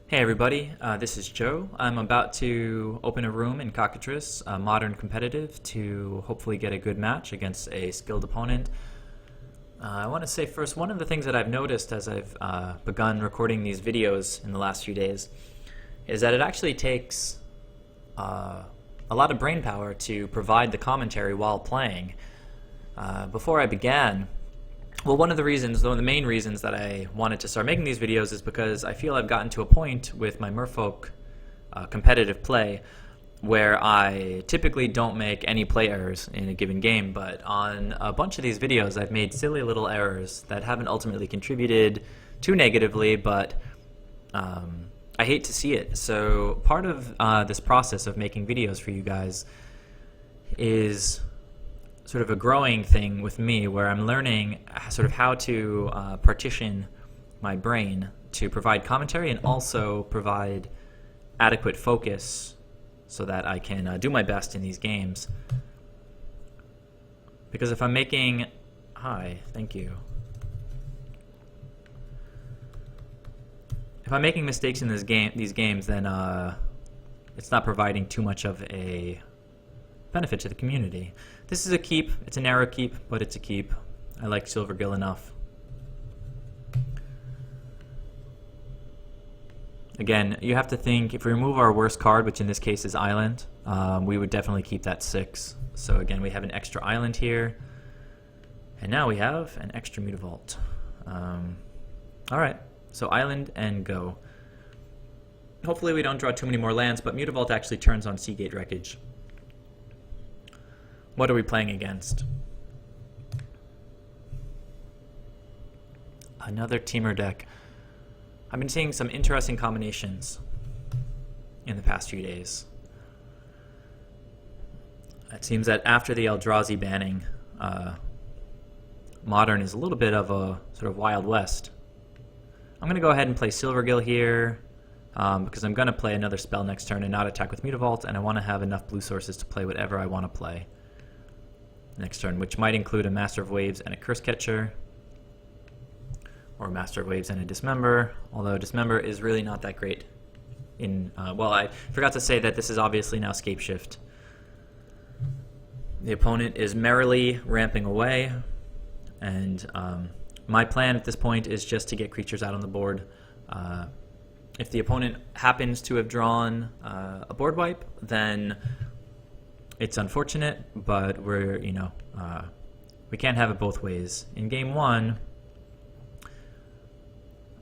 Hey everybody, this is Joe. I'm about to open a room in Cockatrice, modern competitive, to hopefully get a good match against a skilled opponent. I want to say first, one of the things that I've noticed as I've begun recording these videos in the last few days is that it actually takes a lot of brain power to provide the commentary while playing. Before I began, well, one of the main reasons that I wanted to start making these videos is because I feel I've gotten to a point with my Merfolk competitive play where I typically don't make any play errors in a given game, but on a bunch of these videos I've made silly little errors that haven't ultimately contributed too negatively, but I hate to see it. So part of this process of making videos for you guys is sort of a growing thing with me where I'm learning sort of how to partition my brain to provide commentary and also provide adequate focus so that I can do my best in these games. Because if I'm making... Hi, thank you. If I'm making mistakes in these games, then it's not providing too much of a benefit to the community. This is a keep. It's a narrow keep, but it's a keep. I like Silvergill enough. Again, you have to think, if we remove our worst card, which in this case is Island, we would definitely keep that 6. So again, we have an extra Island here. And now we have an extra Mutavault. Alright, so Island and go. Hopefully we don't draw too many more lands, but Mutavault actually turns on Seagate Wreckage. What are we playing against? Another Temur deck. I've been seeing some interesting combinations in the past few days. It seems that after the Eldrazi banning, Modern is a little bit of a sort of Wild West. I'm going to go ahead and play Silvergill here because I'm going to play another spell next turn and not attack with Mutavault, and I want to have enough blue sources to play whatever I want to play next turn, which might include a Master of Waves and a Curse Catcher, or a Master of Waves and a Dismember, although Dismember is really not that great in, well, I forgot to say that this is obviously now Scapeshift. The opponent is merrily ramping away, and my plan at this point is just to get creatures out on the board. If the opponent happens to have drawn a board wipe, then it's unfortunate, but we're, we can't have it both ways. In game 1,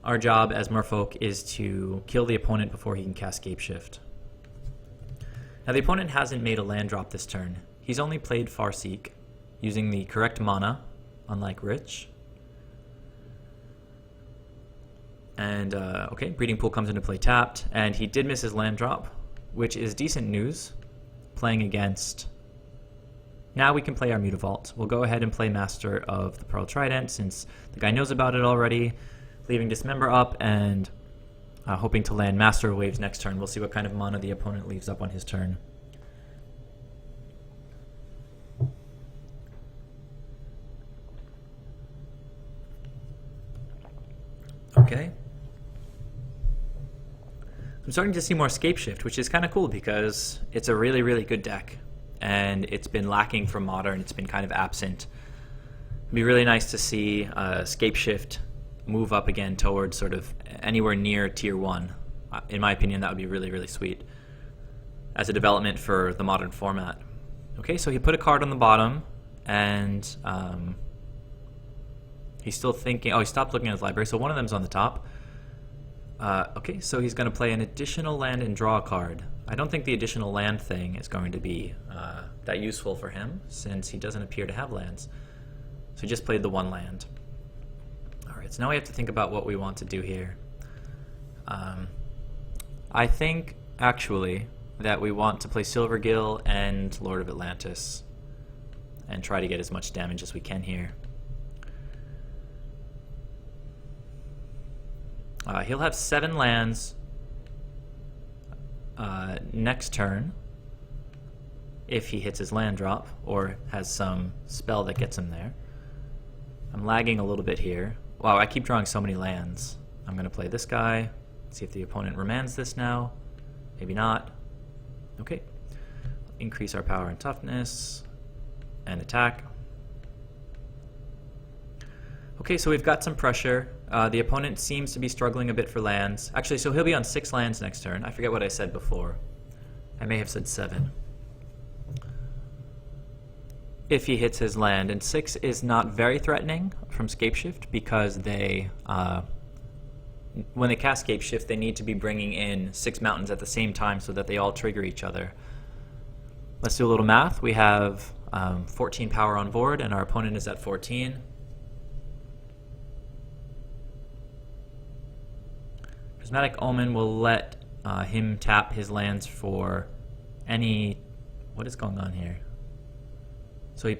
our job as Merfolk is to kill the opponent before he can cast Scapeshift. Now the opponent hasn't made a land drop this turn. He's only played Farseek, using the correct mana, unlike Rich. And, okay, Breeding Pool comes into play tapped, and he did miss his land drop, which is decent news. Playing against... Now we can play our Mutavault. We'll go ahead and play Master of the Pearl Trident since the guy knows about it already, leaving Dismember up and hoping to land Master of Waves next turn. We'll see what kind of mana the opponent leaves up on his turn. Okay. I'm starting to see more Scapeshift, which is kind of cool because it's a really, really good deck. And it's been lacking from Modern. It's been kind of absent. It'd be really nice to see Scapeshift move up again towards sort of anywhere near Tier 1. In my opinion, that would be really, really sweet as a development for the Modern format. Okay, so he put a card on the bottom, and he's still thinking... Oh, he stopped looking at his library, so one of them's on the top. Okay, so he's going to play an additional land and draw a card. I don't think the additional land thing is going to be that useful for him, since he doesn't appear to have lands. So he just played the one land. Alright, so now we have to think about what we want to do here. I think, actually, that we want to play Silvergill and Lord of Atlantis, and try to get as much damage as we can here. He'll have 7 lands next turn if he hits his land drop or has some spell that gets him there. I'm lagging a little bit here. Wow, I keep drawing so many lands. I'm going to play this guy. See if the opponent remands this now. Maybe not. Okay. Increase our power and toughness. And attack. Okay, so we've got some pressure. The opponent seems to be struggling a bit for lands. Actually, so he'll be on 6 lands next turn. I forget what I said before. I may have said 7. If he hits his land. And 6 is not very threatening from Scapeshift because they... when they cast Scapeshift, they need to be bringing in 6 mountains at the same time so that they all trigger each other. Let's do a little math. We have 14 power on board, and our opponent is at 14. Prismatic Omen will let him tap his lands for any... What is going on here? So he...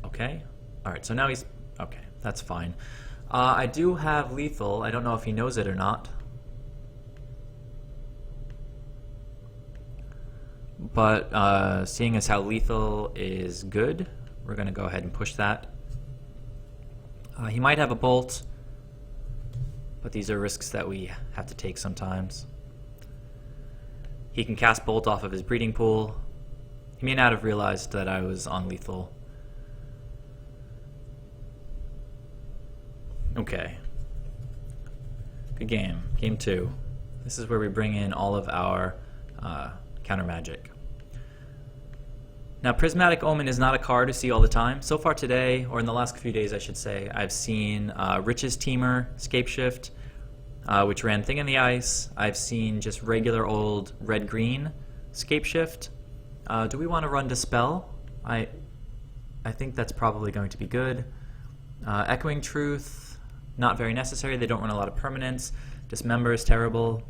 Okay. Alright, so now he's... Okay, that's fine. I do have lethal. I don't know if he knows it or not. But seeing as how lethal is good, we're going to go ahead and push that. He might have a bolt, but these are risks that we have to take sometimes. He can cast bolt off of his breeding pool. He may not have realized that I was on lethal. Okay. Good game. Game 2. This is where we bring in all of our counter magic. Now, Prismatic Omen is not a card to see all the time. So far today, or in the last few days I should say, I've seen Rich's Temur, Scapeshift, which ran Thing in the Ice. I've seen just regular old red-green Scapeshift. Do we want to run Dispel? I think that's probably going to be good. Echoing Truth, not very necessary. They don't run a lot of permanents. Dismember is terrible.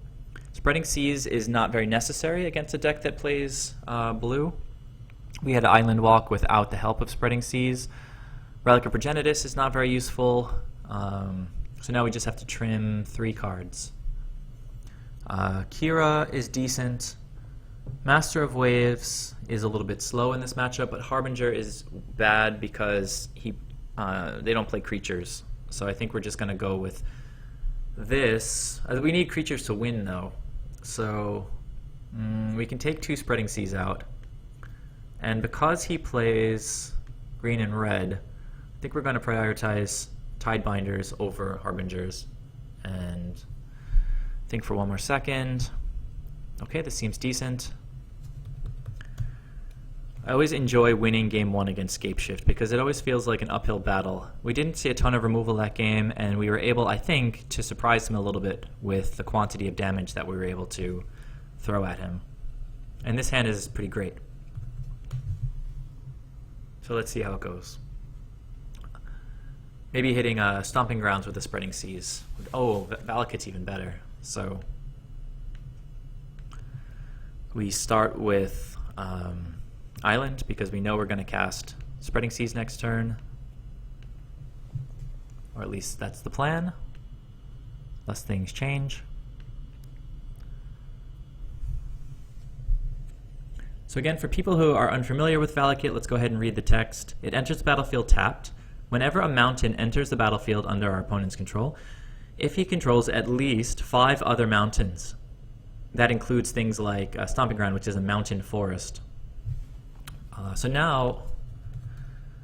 Spreading Seas is not very necessary against a deck that plays blue. We had Island Walk without the help of Spreading Seas. Relic of Progenitus is not very useful. So now we just have to trim 3 cards. Kira is decent. Master of Waves is a little bit slow in this matchup, but Harbinger is bad because they don't play creatures. So I think we're just going to go with this. We need creatures to win, though. So we can take 2 Spreading Seas out. And because he plays green and red, I think we're going to prioritize Tidebinders over Harbingers. And think for one more second. Okay, this seems decent. I always enjoy winning game 1 against Scapeshift because it always feels like an uphill battle. We didn't see a ton of removal that game, and we were able, I think, to surprise him a little bit with the quantity of damage that we were able to throw at him. And this hand is pretty great. So let's see how it goes. Maybe hitting Stomping Grounds with the Spreading Seas. Oh, Valakut's even better. So we start with Island because we know we're going to cast Spreading Seas next turn. Or at least that's the plan, unless things change. So again, for people who are unfamiliar with Valakut, let's go ahead and read the text. It enters the battlefield tapped. Whenever a mountain enters the battlefield under our opponent's control, if he controls at least 5 other mountains, that includes things like Stomping Ground, which is a mountain forest. So now,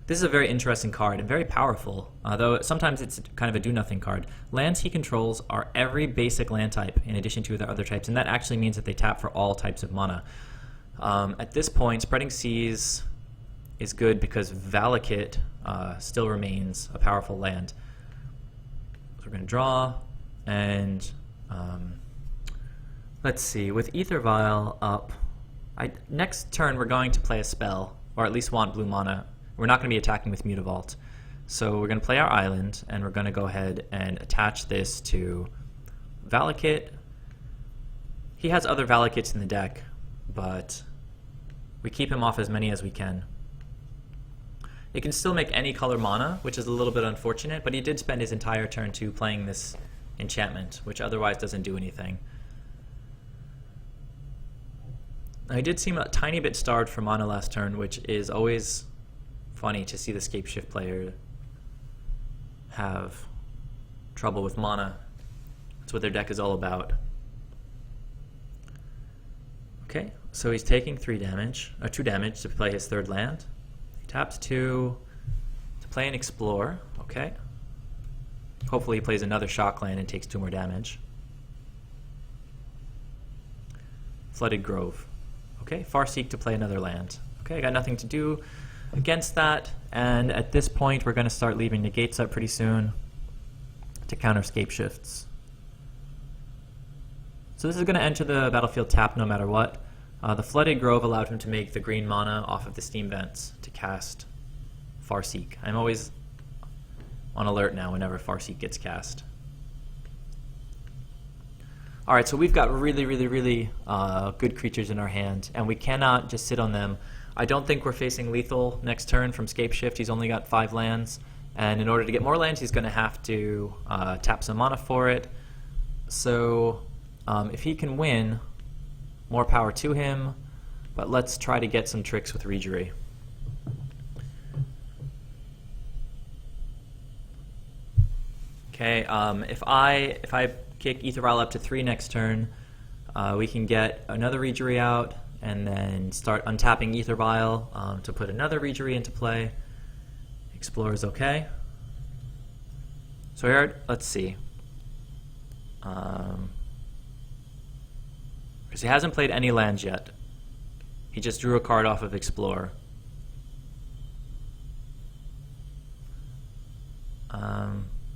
this is a very interesting card and very powerful, though sometimes it's kind of a do-nothing card. Lands he controls are every basic land type in addition to the other types, and that actually means that they tap for all types of mana. At this point, Spreading Seas is good because Valakut still remains a powerful land. So we're going to draw, and let's see, with Aether Vial up, next turn we're going to play a spell, or at least want blue mana. We're not going to be attacking with Mutavault. So we're going to play our island, and we're going to go ahead and attach this to Valakut. He has other Valakuts in the deck, but we keep him off as many as we can. It can still make any color mana, which is a little bit unfortunate, but he did spend his entire turn 2 playing this enchantment, which otherwise doesn't do anything. I did seem a tiny bit starved for mana last turn, which is always funny to see the Scapeshift player have trouble with mana. That's what their deck is all about. Okay, so he's taking 3 damage, or 2 damage to play his 3rd land. He taps 2 to play an Explore, okay. Hopefully he plays another Shock land and takes 2 more damage. Flooded Grove. Okay, Farseek to play another land. Okay, I got nothing to do against that, and at this point we're going to start leaving negates up pretty soon to counter Scapeshifts. So this is going to enter the battlefield tapped no matter what. The Flooded Grove allowed him to make the green mana off of the Steam Vents to cast Farseek. I'm always on alert now whenever Farseek gets cast. Alright, so we've got really good creatures in our hand, and we cannot just sit on them. I don't think we're facing lethal next turn from Scapeshift. He's only got 5 lands, and in order to get more lands, he's going to have to tap some mana for it. So if he can win, more power to him, but let's try to get some tricks with Rejury. Okay, if I kick Ether Vial up to 3 next turn, we can get another Rejury out and then start untapping Ether Vial to put another Rejury into play. Explore is okay. So here, let's see. Because he hasn't played any lands yet. He just drew a card off of Explore.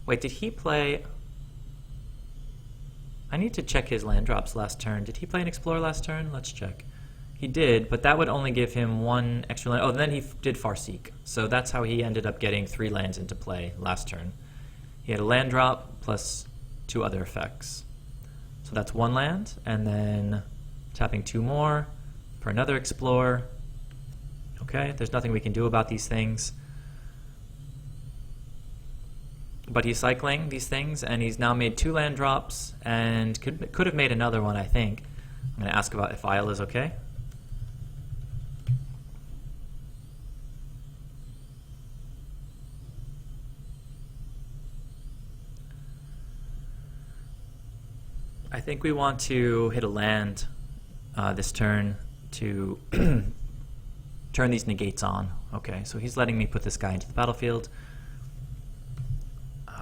Wait, did he play... I need to check his land drops last turn. Did he play an Explorer last turn? Let's check. He did, but that would only give him 1 extra land. Oh, then he did Farseek. So that's how he ended up getting 3 lands into play last turn. He had a land drop plus 2 other effects. So that's 1 land, and then tapping 2 more for another Explorer. Okay, there's nothing we can do about these things. But he's cycling these things, and he's now made 2 land drops, and could have made another one, I think. I'm going to ask about if Vial is okay. I think we want to hit a land this turn to turn these negates on. Okay, so he's letting me put this guy into the battlefield.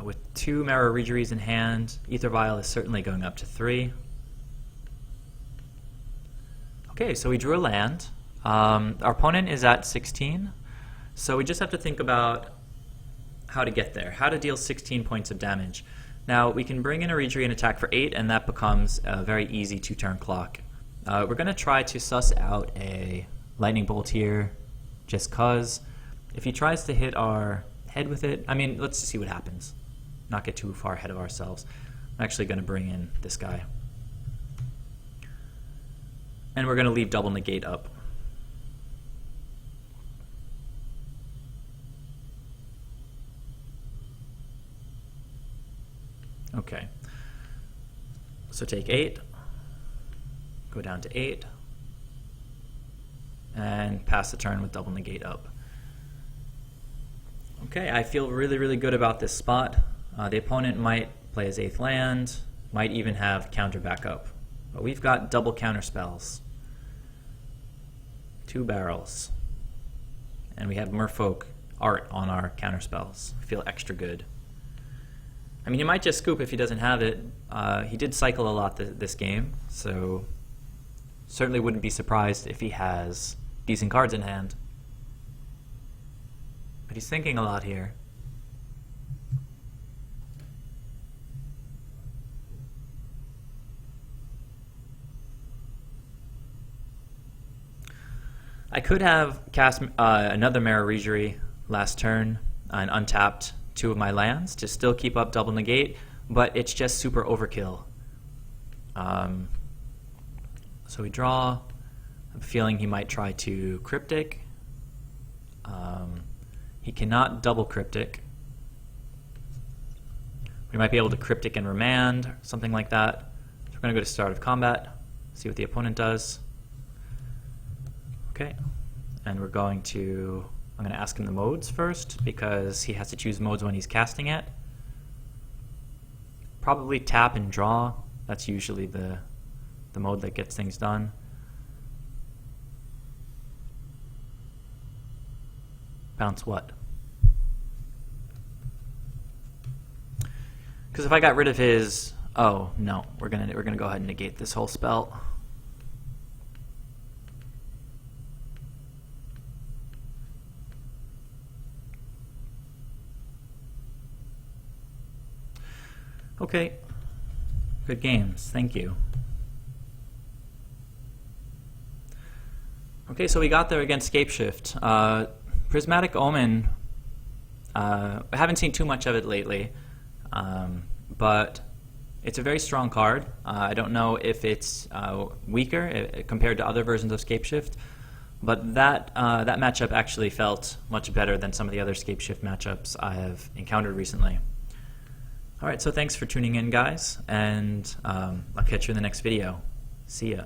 With 2 Mara Rejuries in hand, Ether Vial is certainly going up to 3. Okay, so we drew a land. Our opponent is at 16, so we just have to think about how to get there, how to deal 16 points of damage. Now, we can bring in a Rejury and attack for 8, and that becomes a very easy 2-turn clock. We're going to try to suss out a Lightning Bolt here, just cause. If he tries to hit our head with it, I mean, let's see what happens. Not get too far ahead of ourselves. I'm actually going to bring in this guy. And we're going to leave double negate up. Okay. So take 8, go down to 8, and pass the turn with double negate up. Okay, I feel really good about this spot. The opponent might play his 8th land, might even have counter backup. But we've got double counter spells. 2 barrels. And we have Merfolk art on our counter spells. I feel extra good. I mean, he might just scoop if he doesn't have it. He did cycle a lot this game, so certainly wouldn't be surprised if he has decent cards in hand. But he's thinking a lot here. I could have cast another Mara Rejury last turn and untapped 2 of my lands to still keep up double negate, but it's just super overkill. So we draw. I'm feeling he might try to Cryptic. He cannot double Cryptic. We might be able to Cryptic and Remand, or something like that. So we're going to go to start of combat, see what the opponent does. Okay, and we're going to, I'm going to ask him the modes first, because he has to choose modes when he's casting it. Probably tap and draw. That's usually the mode that gets things done. Bounce what? Because if I got rid of his... Oh, no. We're gonna go ahead and negate this whole spell. Okay. Good games. Thank you. Okay, so we got there against Scapeshift. Prismatic Omen, I haven't seen too much of it lately, but it's a very strong card. I don't know if it's weaker compared to other versions of Scapeshift, but that matchup actually felt much better than some of the other Scapeshift matchups I have encountered recently. Alright, so thanks for tuning in, guys, and I'll catch you in the next video. See ya.